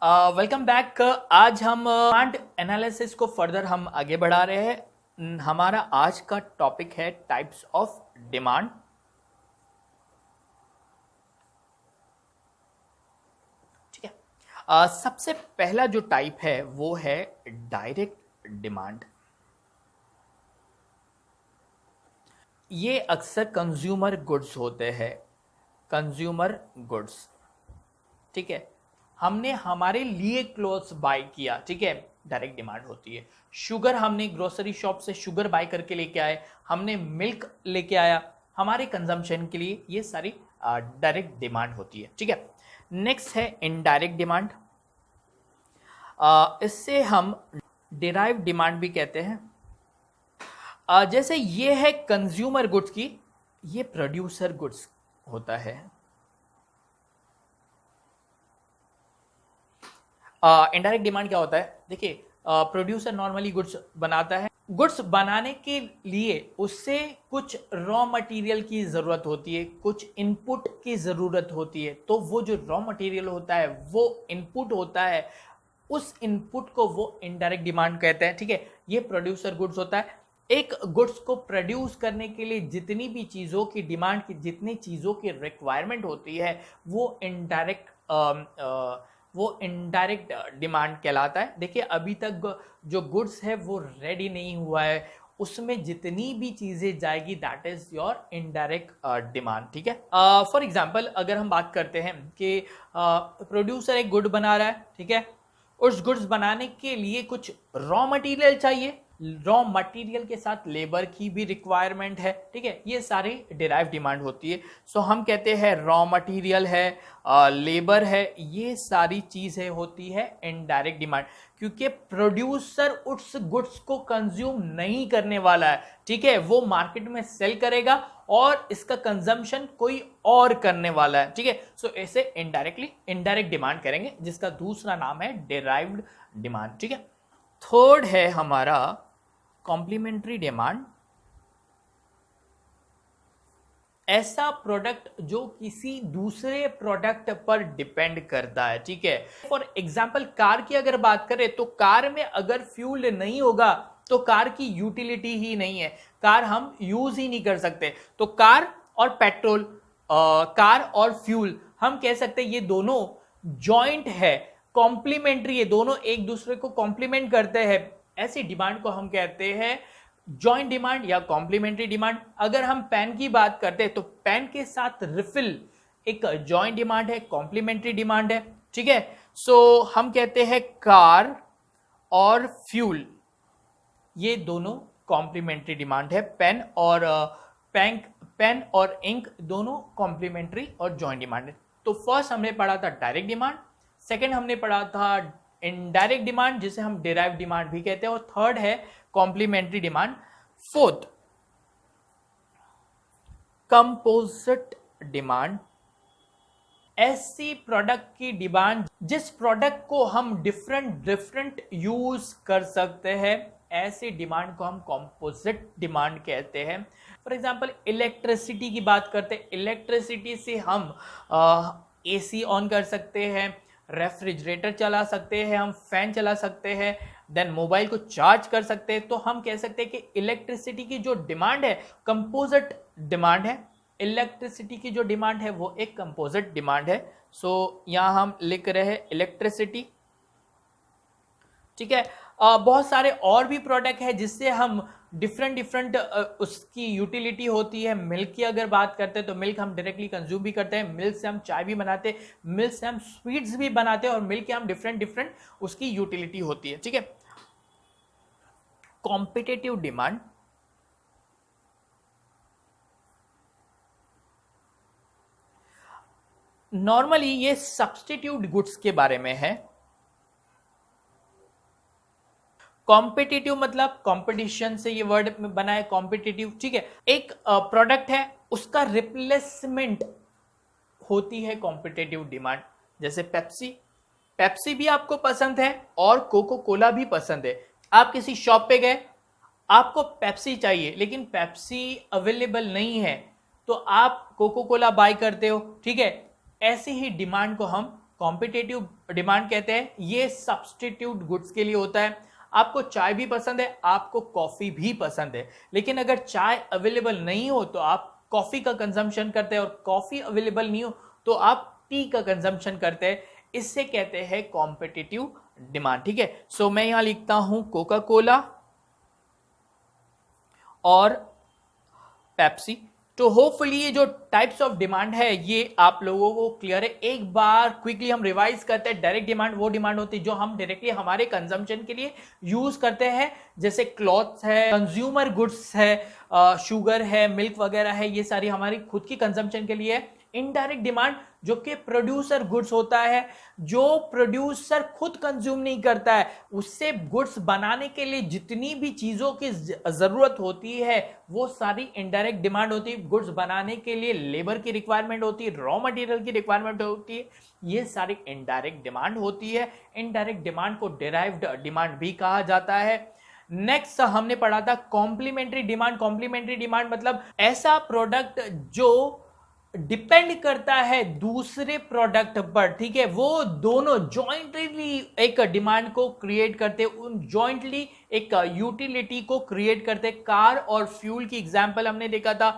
Welcome back. आज हम demand analysis को फर्दर हम आगे बढ़ा रहे हैं। हमारा आज का टॉपिक है टाइप्स ऑफ डिमांड। ठीक है। सबसे पहला जो टाइप है वो है डायरेक्ट डिमांड। ये अक्सर कंज्यूमर गुड्स होते हैं, कंज्यूमर गुड्स। ठीक है, हमने हमारे लिए क्लोथ्स बाय किया, ठीक है, डायरेक्ट डिमांड होती है। शुगर हमने ग्रोसरी शॉप से शुगर बाय करके लेके आए, हमने मिल्क लेके आया हमारे कंजम्पशन के लिए, ये सारी डायरेक्ट डिमांड होती है। ठीक है, नेक्स्ट है इनडायरेक्ट डिमांड। इससे हम डिराइव डिमांड भी कहते हैं। जैसे ये है कंज्यूमर गुड्स की, ये प्रोड्यूसर गुड्स होता है। इनडायरेक्ट डिमांड क्या होता है? देखिए, प्रोड्यूसर नॉर्मली गुड्स बनाता है। गुड्स बनाने के लिए उससे कुछ रॉ मटेरियल की जरूरत होती है, कुछ इनपुट की जरूरत होती है। तो वो जो रॉ मटेरियल होता है वो इनपुट होता है, उस इनपुट को वो इनडायरेक्ट डिमांड कहते हैं। ठीक है, ये प्रोड्यूसर गुड्स होता है। एक गुड्स को प्रोड्यूस करने के लिए जितनी भी चीजों की डिमांड की, जितनी चीजों की रिक्वायरमेंट होती है, वो इनडायरेक्ट डिमांड कहलाता है। देखिए, अभी तक जो गुड्स है वो रेडी नहीं हुआ है, उसमें जितनी भी चीजें जाएगी that is your indirect demand. ठीक है, फॉर एग्जांपल अगर हम बात करते हैं कि प्रोड्यूसर एक गुड बना रहा है, ठीक है, उस गुड्स बनाने के लिए कुछ रॉ मटेरियल चाहिए, रॉ मटेरियल के साथ लेबर की भी रिक्वायरमेंट है। ठीक है, ये सारी डिराइव डिमांड होती है। सो हम कहते हैं रॉ मटेरियल है, लेबर है, ये सारी चीजें होती है इनडायरेक्ट डिमांड, क्योंकि प्रोड्यूसर उस गुड्स को कंज्यूम नहीं करने वाला है। ठीक है, वो मार्केट में सेल करेगा और इसका कंजम्पशन कोई और करने वाला है। ठीक है, सो ऐसे इनडायरेक्ट डिमांड करेंगे, जिसका दूसरा नाम है डिराइव्ड डिमांड। ठीक है, थर्ड है हमारा कॉम्प्लीमेंट्री डिमांड। ऐसा प्रोडक्ट जो किसी दूसरे प्रोडक्ट पर डिपेंड करता है। ठीक है, फॉर एग्जांपल कार की अगर बात करें तो कार में अगर फ्यूल नहीं होगा तो कार की यूटिलिटी ही नहीं है, कार हम यूज ही नहीं कर सकते। तो कार और पेट्रोल, कार और फ्यूल, हम कह सकते हैं ये दोनों जॉइंट है, कॉम्प्लीमेंट्री है, दोनों एक दूसरे को कॉम्प्लीमेंट करते हैं। ऐसी डिमांड को हम कहते हैं जॉइंट डिमांड या कॉम्प्लीमेंट्री डिमांड। अगर हम पेन की बात करते हैं तो पेन के साथ रिफिल एक जॉइंट डिमांड है, कॉम्प्लीमेंट्री डिमांड है। ठीक है, सो हम कहते हैं कार और फ्यूल, ये दोनों कॉम्प्लीमेंट्री डिमांड है। पेन और इंक दोनों कॉम्प्लीमेंट्री और जॉइंट डिमांड है। तो फर्स्ट हमने पढ़ा था डायरेक्ट डिमांड, सेकेंड हमने पढ़ा था इनडायरेक्ट डिमांड जिसे हम डिराइव डिमांड भी कहते हैं, और थर्ड है complementary demand. Fourth composite demand. ऐसी प्रोडक्ट की डिमांड जिस प्रोडक्ट को हम डिफरेंट यूज कर सकते हैं, ऐसी डिमांड को हम कंपोजिट डिमांड कहते हैं। फॉर एग्जांपल इलेक्ट्रिसिटी की बात करते हैं, इलेक्ट्रिसिटी से हम एसी ऑन कर सकते हैं, रेफ्रिजरेटर चला सकते हैं, हम फैन चला सकते हैं, देन मोबाइल को चार्ज कर सकते हैं। तो हम कह सकते हैं कि इलेक्ट्रिसिटी की जो डिमांड है कंपोजिट डिमांड है। इलेक्ट्रिसिटी की जो डिमांड है वो एक कंपोजिट डिमांड है। सो यहां हम लिख रहे हैं इलेक्ट्रिसिटी। ठीक है, बहुत सारे और भी प्रोडक्ट है जिससे हम डिफरेंट उसकी यूटिलिटी होती है। मिल्क की अगर बात करते हैं तो मिल्क हम डायरेक्टली कंज्यूम भी करते हैं, मिल्क से हम चाय भी बनाते हैं, मिल्क से हम स्वीट्स भी बनाते हैं, और मिल्क के हम डिफरेंट उसकी यूटिलिटी होती है। ठीक है, कॉम्पिटिटिव डिमांड। नॉर्मली ये सब्स्टिट्यूट गुड्स के बारे में है। कॉम्पिटिटिव मतलब कंपटीशन से ये वर्ड बना है, कॉम्पिटिटिव। ठीक है, एक प्रोडक्ट है उसका रिप्लेसमेंट होती है कॉम्पिटिटिव डिमांड। जैसे पेप्सी भी आपको पसंद है और कोको कोला भी पसंद है। आप किसी शॉप पे गए, आपको पेप्सी चाहिए लेकिन पेप्सी अवेलेबल नहीं है, तो आप कोको कोला बाय करते हो। ठीक है, ऐसी ही डिमांड को हम कॉम्पिटिटिव डिमांड कहते हैं, ये सब्स्टिट्यूट गुड्स के लिए होता है। आपको चाय भी पसंद है, आपको कॉफी भी पसंद है, लेकिन अगर चाय अवेलेबल नहीं हो तो आप कॉफी का कंजम्पशन करते हैं, और कॉफी अवेलेबल नहीं हो तो आप टी का कंजम्पशन करते हैं। इससे कहते हैं कॉम्पिटिटिव डिमांड। ठीक है, सो मैं यहां लिखता हूं कोका कोला और पेप्सी। तो होपफुली ये जो टाइप्स ऑफ डिमांड है ये आप लोगों को क्लियर है। एक बार क्विकली हम रिवाइज करते हैं। डायरेक्ट डिमांड वो डिमांड होती है जो हम डायरेक्टली हमारे कंजम्पशन के लिए यूज करते हैं, जैसे क्लॉथ्स है, कंज्यूमर गुड्स है, शुगर है, मिल्क वगैरह है, ये सारी हमारी खुद की कंजम्पशन के लिए है। इनडायरेक्ट डिमांड जो कि प्रोड्यूसर गुड्स होता है, जो प्रोड्यूसर खुद कंज्यूम नहीं करता है, उससे गुड्स बनाने के लिए जितनी भी चीजों की जरूरत होती है वो सारी इनडायरेक्ट डिमांड होती है। गुड्स बनाने के लिए लेबर की रिक्वायरमेंट होती है, रॉ मटेरियल की रिक्वायरमेंट होती है, ये सारी इनडायरेक्ट डिमांड होती है। इनडायरेक्ट डिमांड को डिराइव्ड डिमांड भी कहा जाता है। नेक्स्ट हमने पढ़ा था कॉम्प्लीमेंट्री डिमांड। कॉम्प्लीमेंट्री डिमांड मतलब ऐसा प्रोडक्ट जो डिपेंड करता है दूसरे प्रोडक्ट पर, ठीक है, वो दोनों जॉइंटली एक डिमांड को क्रिएट करते, उन जॉइंटली एक यूटिलिटी को क्रिएट करते। कार और फ्यूल की एग्जांपल हमने देखा था,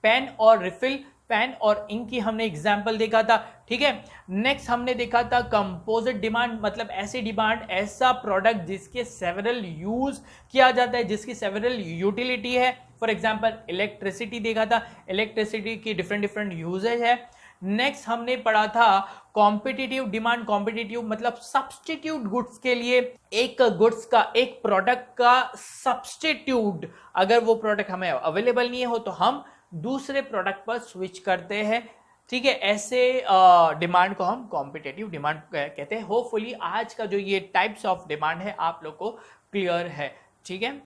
पेन और रिफिल, पेन और इंक की हमने एग्जांपल देखा था। ठीक है, नेक्स्ट हमने देखा था कंपोजिट डिमांड, मतलब ऐसी डिमांड, ऐसा प्रोडक्ट जिसके सेवरल यूज किया जाता है, जिसकी सेवरल यूटिलिटी है। फॉर एग्जांपल इलेक्ट्रिसिटी देखा था, इलेक्ट्रिसिटी की डिफरेंट डिफरेंट यूजेज है। नेक्स्ट हमने पढ़ा था कॉम्पिटिटिव डिमांड। कॉम्पिटिटिव मतलब सब्स्टिट्यूट गुड्स के लिए, एक गुड्स का, एक प्रोडक्ट का सब्स्टिट्यूट, अगर वो प्रोडक्ट हमें अवेलेबल नहीं हो तो हम दूसरे प्रोडक्ट पर स्विच करते हैं। ठीक है, ऐसे डिमांड को हम कॉम्पिटिटिव डिमांड कहते हैं। होपफुली आज का जो ये टाइप्स ऑफ डिमांड है आप लोग को क्लियर है। ठीक है।